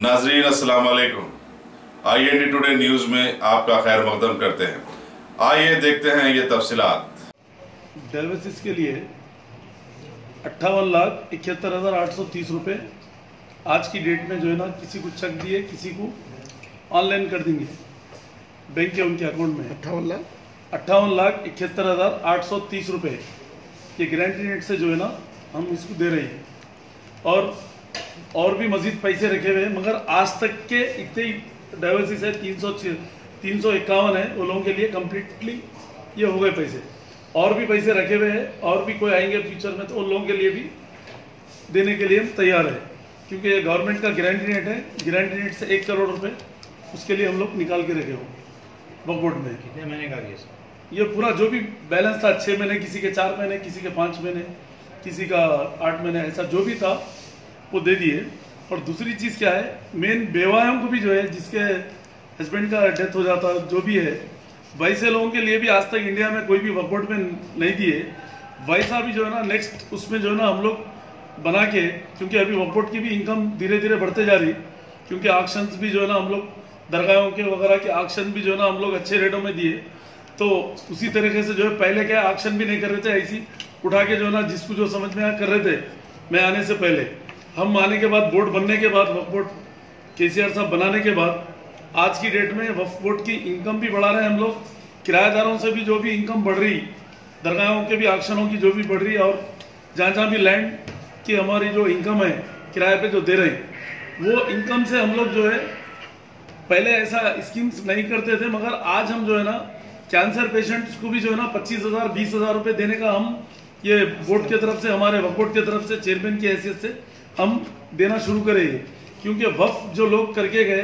नाजरीन अस्सलाम वालेकुम। IND टुडे न्यूज़ में आपका खैर मकदम करते हैं। आइए देखते हैं ये तफसीलात। डायलिसिस के लिए 58,71,830 रुपये आज की डेट में जो है ना किसी को चेक दिए, किसी को ऑनलाइन कर देंगे बैंक के उनके अकाउंट में। 58,71,830 रुपये ये गारंटी रेट से जो है ना हम इसको दे रहे हैं। और भी मजीद पैसे रखे हुए हैं, मगर आज तक के इतने ही डायलिसिस है 351 है, वो लोगों के लिए कम्प्लीटली ये हो गए पैसे। और भी पैसे रखे हुए हैं, और भी कोई आएंगे फ्यूचर में तो उन लोगों के लिए भी देने के लिए हम तैयार है, क्योंकि ये गवर्नमेंट का गारंटी रेट है। गारंटी रेट से 1 करोड़ रुपए उसके लिए हम लोग निकाल के रखे हो वक्फ बोर्ड में। कितने महीने का ये पूरा जो भी बैलेंस था 6 महीने, किसी के 4 महीने, किसी के 5 महीने, किसी का 8 महीने, ऐसा जो भी था वो दे दिए। और दूसरी चीज़ क्या है, मेन बेवाओं को भी जो है, जिसके हस्बैंड का डेथ हो जाता जो भी है, वैसे लोगों के लिए भी आज तक इंडिया में कोई भी वक्फ बोर्ड में नहीं दिए। वैसा भी जो है ना नेक्स्ट उसमें जो है ना हम लोग बना के, क्योंकि अभी वक्फ बोर्ड की भी इनकम धीरे धीरे बढ़ते जा रही, क्योंकि ऑक्शंस भी जो है ना हम लोग दरगाहों के वगैरह के ऑक्शन भी जो है ना हम लोग अच्छे रेटों में दिए। तो उसी तरीके से जो है पहले क्या ऑक्शन भी नहीं कर रहे थे, ऐसी उठा के जो है ना जिसको जो समझ में कर रहे थे। मैं आने से पहले, हम आने के बाद, बोर्ड बनने के बाद, वक्फ बोर्ड KCR साहब बनाने के बाद आज की डेट में वक्फ बोर्ड की इनकम भी बढ़ा रहे हैं हम लोग। किराएदारों से भी जो भी इनकम बढ़ रही, दरगाहों के भी ऑक्शनों की जो भी बढ़ रही, और जहाँ जहाँ भी लैंड की हमारी जो इनकम है किराए पे जो दे रहे हैं, वो इनकम से हम लोग जो है पहले ऐसा स्कीम्स नहीं करते थे, मगर आज हम जो है ना कैंसर पेशेंट्स को भी जो है ना 25,000 20,000 रुपये देने का हम ये बोर्ड की तरफ से, हमारे वक्फ बोर्ड की तरफ से चेयरमैन की हैसियत से हम देना शुरू करेंगे। क्योंकि वक्फ जो लोग करके गए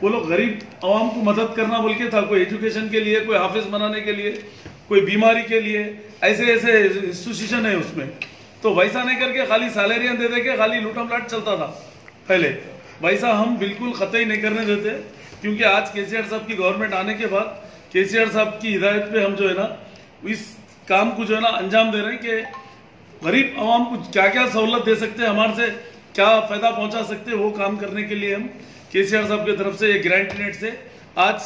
वो लोग गरीब आवाम को मदद करना बोल के था, कोई एजुकेशन के लिए, कोई हाफिज बनाने के लिए, कोई बीमारी के लिए, ऐसे ऐसे इंस्टीट्यूशन है उसमें। तो वैसा नहीं करके खाली सैलरियां दे के खाली लूटम लाट चलता था पहले, वैसा हम बिल्कुल कतई नहीं करने देते। क्योंकि आज KCR साहब की गवर्नमेंट आने के बाद KCR साहब की हिदायत पे हम जो है ना इस काम को जो है ना अंजाम दे रहे हैं कि गरीब आवाम को क्या क्या सहूलत दे सकते हैं, हमारे से क्या फायदा पहुंचा सकते हैं, वो काम करने के लिए हम KCR साहब की तरफ से ये गारंटी रेट से आज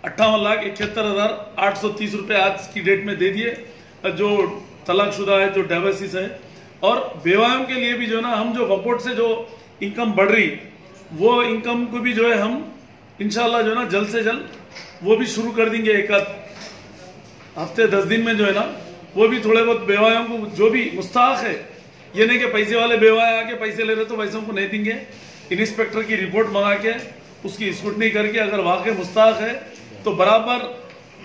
58,71,830 रुपये आज की डेट में दे दिए, जो तलाकशुदा है, जो डाइवर्सिस है। और बेवाओं के लिए भी जो है ना हम जो वक्फ बोर्ड से जो इनकम बढ़ रही, वो इनकम को भी जो है हम इंशाल्लाह जो है ना जल्द से जल्द वो भी शुरू कर देंगे। एक हफ्ते 10 दिन में जो है ना वो भी थोड़े बहुत बेवाओं को जो भी मुस्ताहक है, ये नहीं कि पैसे वाले बेवाए आके पैसे ले रहे तो वैसे उनको नहीं देंगे। इंस्पेक्टर की रिपोर्ट मंगा के उसकी स्क्रूटनी करके अगर वाकई मुस्ताहक है तो बराबर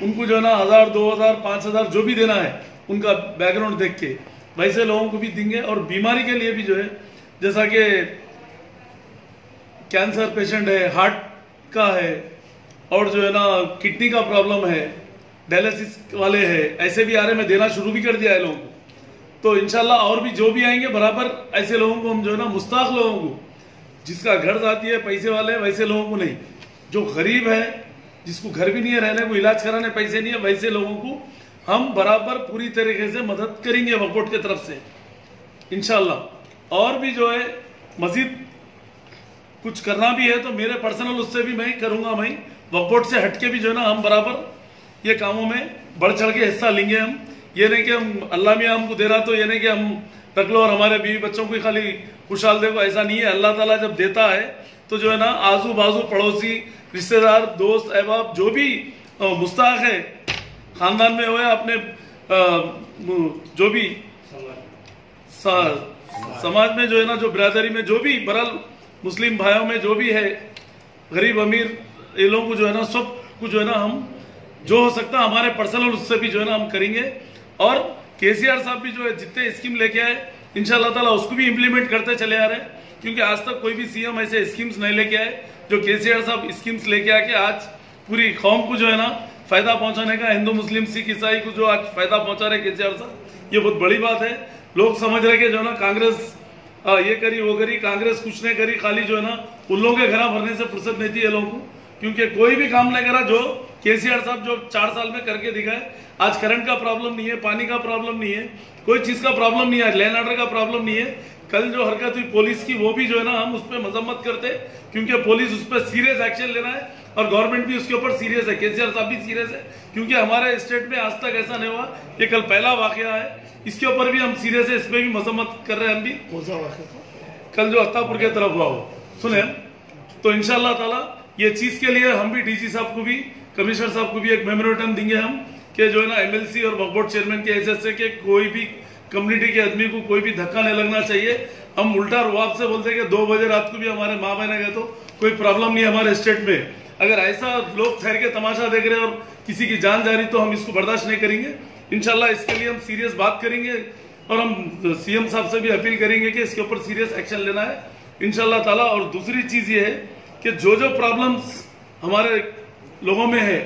उनको जो है ना 1,000 2,000 5,000 जो भी देना है उनका बैकग्राउंड देख के वैसे लोगों को भी देंगे। और बीमारी के लिए भी जो है, जैसा कि कैंसर पेशेंट है, हार्ट का है, और जो है ना किडनी का प्रॉब्लम है, डायलिसिस वाले हैं, ऐसे भी आ रहे, मैं देना शुरू भी कर दिया है लोगों को। तो इंशाल्लाह और भी जो भी आएंगे बराबर ऐसे लोगों को हम जो है ना मुस्ताक लोगों को, जिसका घर जाती है पैसे वाले, वैसे लोगों को नहीं, जो गरीब है, जिसको घर भी नहीं है, रहने को इलाज कराने पैसे नहीं है, वैसे लोगों को हम बराबर पूरी तरीके से मदद करेंगे वक्फ बोर्ड की तरफ से इंशाल्लाह। और भी जो है मजीद कुछ करना भी है तो मेरे पर्सनल उससे भी मैं करूंगा। मैं वक्फ बोर्ड से हटके भी जो है ना हम बराबर ये कामों में बढ़ चढ़ के हिस्सा लेंगे। हम ये नहीं कि हम अल्लाह मियाँ हमको दे रहा तो ये नहीं कि हम रख लो और हमारे बीवी बच्चों को खाली खुशहाल देखो, ऐसा नहीं है। अल्लाह ताला जब देता है तो जो है ना आजू बाजू पड़ोसी रिश्तेदार दोस्त अहबाब जो भी मुस्ताक है खानदान में हो या अपने जो भी समाज में जो है ना, जो बिरादरी में जो भी बरल मुस्लिम भाइयों में जो भी है, गरीब अमीर, ये लोगों को जो है ना सब कुछ जो है ना हम जो हो सकता है हमारे पर्सनल उससे भी जो है ना हम करेंगे। और KCR साहब भी जो है जितने स्कीम लेके आए इंशाल्लाह ताला उसको भी इम्प्लीमेंट करते चले आ रहे हैं, क्योंकि आज तक कोई भी CM ऐसे स्कीम्स नहीं लेके आए जो KCR साहब स्कीम्स लेके आके आज पूरी कौम को जो है ना फायदा पहुंचाने का, हिंदू मुस्लिम सिख ईसाई को जो आज फायदा पहुंचा रहे KCR साहब, ये बहुत बड़ी बात है। लोग समझ रहे कि जो है ना कांग्रेस ये करी वो करी, कांग्रेस कुछ नहीं करी, खाली जो है ना उन लोगों के घर भरने से फुर्सत नहीं थी ये लोगों को, क्योंकि कोई भी काम नहीं करा जो केसीआर साहब जो 4 साल में करके दिखाए, आज करंट का प्रॉब्लम नहीं है, पानी का प्रॉब्लम नहीं है, कोई चीज का प्रॉब्लम नहीं है, लैंड ऑर्डर का प्रॉब्लम नहीं है। कल जो हरकत हुई पुलिस की, वो भी जो है ना हम उस पर मजम्मत करते, क्योंकि पुलिस उस पर सीरियस एक्शन लेना है और गवर्नमेंट भी उसके ऊपर सीरियस है, केसीआर साहब भी सीरियस है, क्योंकि हमारे स्टेट में आज तक ऐसा नहीं हुआ। ये कल पहला वाकया है, इसके ऊपर भी हम सीरियस है, इसमें भी मजम्मत कर रहे हैं हम भी। कौन सा वाक़या? कल जो अत्तापुर की तरफ हुआ हो, सुने, तो इंशाल्लाह ताला ये चीज के लिए हम भी डीजी साहब को भी, कमिश्नर साहब को भी एक मेमोरेंडम देंगे हम, कि जो है ना एमएलसी और वक्फ बोर्ड चेयरमैन के हैसियत से कि कोई भी कम्युनिटी के आदमी को कोई भी धक्का नहीं लगना चाहिए। हम उल्टा रुआब से बोलते हैं कि 2 बजे रात को भी हमारे माँ बहने गए तो कोई प्रॉब्लम नहीं है हमारे स्टेट में। अगर ऐसा लोग ठहर के तमाशा देख रहे हैं और किसी की जान जा रही, तो हम इसको बर्दाश्त नहीं करेंगे। इंशाल्लाह इसके लिए हम सीरियस बात करेंगे और हम सीएम साहब से भी अपील करेंगे कि इसके ऊपर सीरियस एक्शन लेना है इंशाल्लाह ताला। और दूसरी चीज ये है कि जो प्रॉब्लम्स हमारे लोगों में है,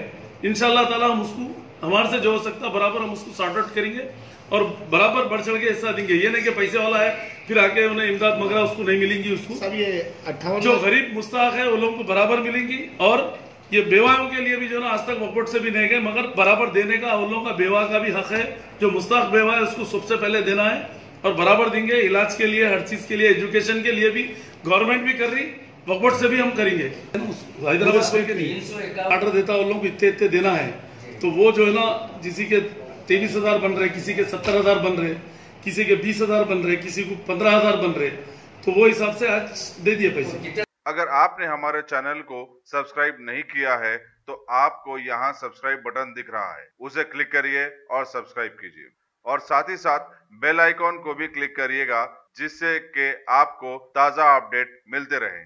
इंशाल्लाह ताला हम उसको हमारे से जो हो सकता बराबर हम उसको सॉर्ट आउट करेंगे और बराबर बढ़ चढ़ के हिस्सा देंगे। ये नहीं कि पैसे वाला है फिर आके उन्हें इमदाद मगरा उसको नहीं मिलेंगी। उसको सब ये 58 जो गरीब मुस्ताहक है वो लोगों को बराबर मिलेंगी। और ये बेवाओं के लिए भी जो ना आज तक वक्फ बोर्ड से भी नहीं गए, मगर बराबर देने का उन लोगों का बेवा का भी हक है। जो मुस्ताहक बेवा है उसको सबसे पहले देना है और बराबर देंगे। इलाज के लिए, हर चीज के लिए, एजुकेशन के लिए भी गवर्नमेंट भी कर रही, वक्फ बोर्ड से भी हम करेंगे। हैदराबाद के नहीं ऑर्डर देता उन लोगों को इतने देना है, तो वो जो है ना किसी के 23,000 बन रहे, किसी के 70,000 बन रहे, किसी के 20,000 बन रहे, किसी को 15,000 बन रहे, तो वो हिसाब से आज दे दिए पैसे। अगर आपने हमारे चैनल को सब्सक्राइब नहीं किया है तो आपको यहाँ सब्सक्राइब बटन दिख रहा है, उसे क्लिक करिए और सब्सक्राइब कीजिए और साथ ही साथ बेल आइकॉन को भी क्लिक करिएगा, जिससे कि आपको ताज़ा अपडेट मिलते रहे।